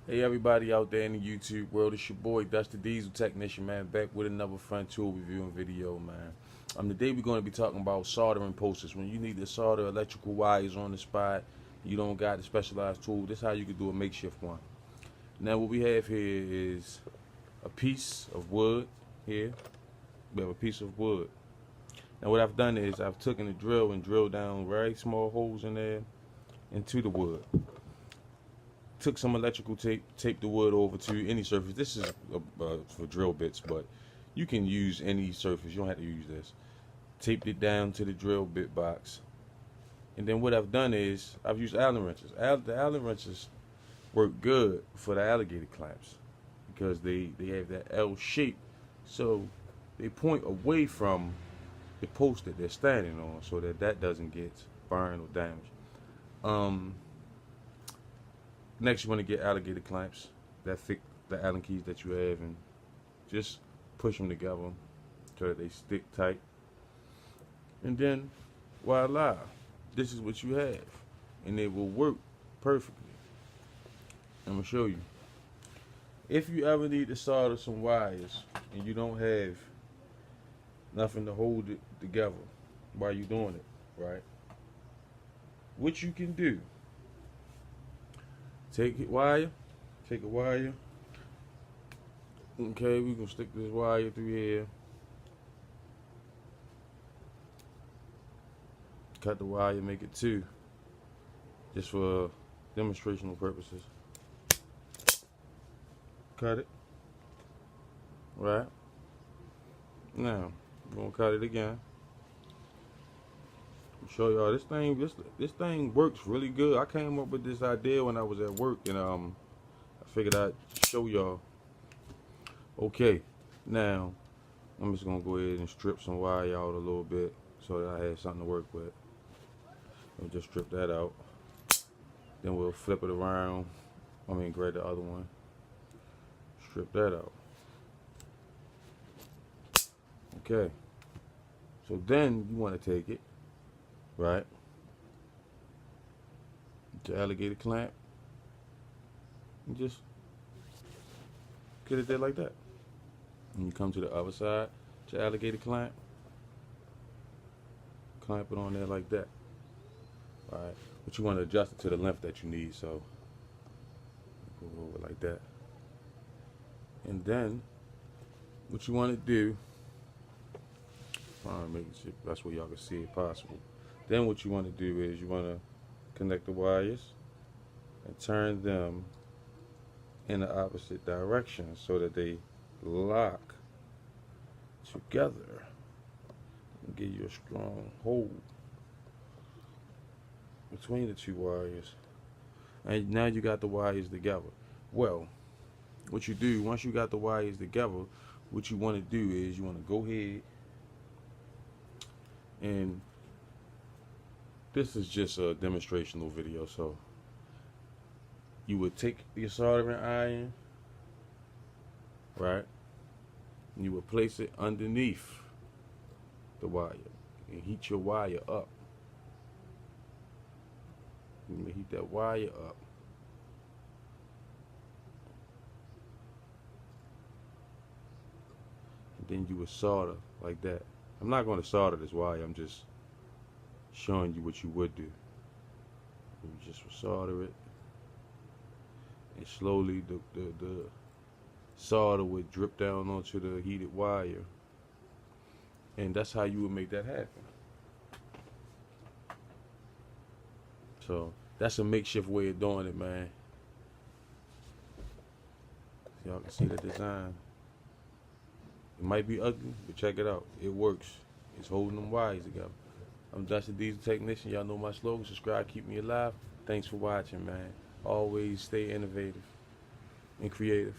Hey everybody out there in the YouTube world, it's your boy Dusty Diesel Technician, man, back with another front tool reviewing video, man. Today we're going to be talking about soldering posters. When you need to solder electrical wires on the spot, you don't got a specialized tool, this is how you can do a makeshift one. Now what we have here is a piece of wood here. We have a piece of wood. Now what I've done is I've taken a drill and drilled down very small holes in there into the wood. Took some electrical tape, taped the wood over to any surface. This is for drill bits, but you can use any surface. You don't have to use this. Taped it down to the drill bit box. And then what I've done is I've used Allen wrenches. The Allen wrenches work good for the alligator clamps because they have that L shape, so they point away from the post that they're standing on, so that doesn't get burned or damaged. Next, you want to get alligator clamps that fit the Allen keys that you have, and just push them together so that they stick tight. And then, voila, this is what you have, and it will work perfectly. I'm gonna show you. If you ever need to solder some wires and you don't have nothing to hold it together while you're doing it, right? What you can do. Take a wire. Okay, we're gonna stick this wire through here. Cut the wire, make it 2. Just for demonstrational purposes. Cut it. Right. Now, we're gonna cut it again. Show y'all this thing works really good. I came up with this idea when I was at work, and I figured I'd show y'all. Okay, now I'm just gonna go ahead and strip some wire out a little bit so that I have something to work with. We'll just strip that out. Then we'll flip it around. Grab the other one. Strip that out. Okay. So then you want to take it. Right, the alligator clamp, and just get it there like that. And you come to the other side, the alligator clamp it on there like that. All right, but you want to adjust it to the length that you need, so go over like that. And then what you want to do, make sure that's where y'all can see it possible. Then what you want to do is you want to connect the wires and turn them in the opposite direction so that they lock together and give you a strong hold between the 2 wires. And now you got the wires together. Well, what you do, once you got the wires together, what you want to do is you want to go ahead and this is just a demonstrational video, so you would take your soldering iron, right, and you would place it underneath the wire and heat your wire up. You heat that wire up. And then you would solder like that. I'm not going to solder this wire, I'm just showing you what you would do. You just solder it, and slowly the solder would drip down onto the heated wire, and that's how you would make that happen. So that's a makeshift way of doing it, man. Y'all can see the design. It might be ugly, but check it out. It works. It's holding them wires together. I'm Dusty Diesel Technician. Y'all know my slogan. Subscribe, keep me alive. Thanks for watching, man. Always stay innovative and creative.